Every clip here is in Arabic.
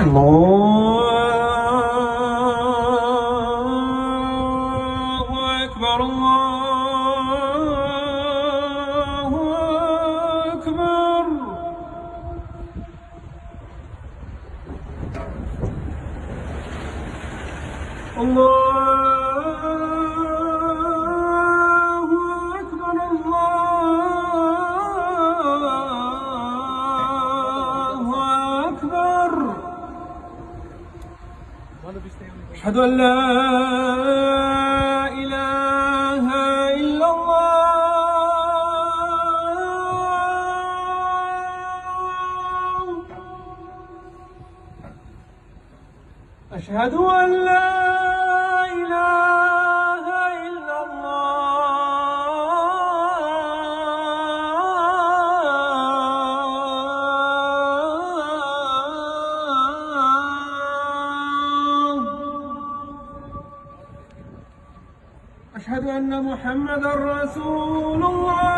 الله أكبر الله أكبر. الله أكبر الله أكبر. أشهد أن لا إله إلا الله. أشهد أن لا إله إلا الله. أشهد أن محمدًا رسول الله.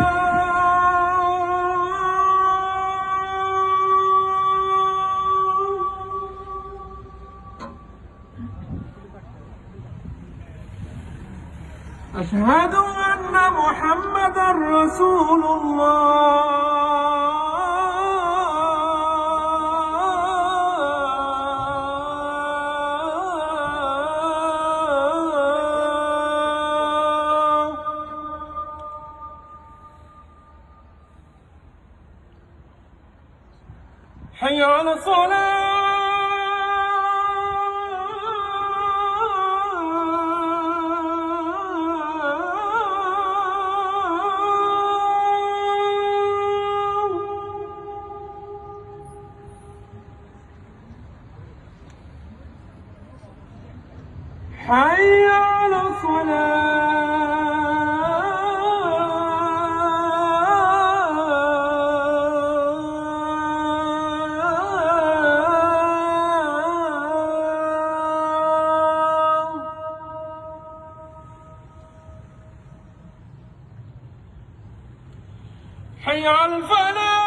أشهد أن محمدًا رسول الله. حي على الصلاة. حي على الصلاة. حي على الفلاح.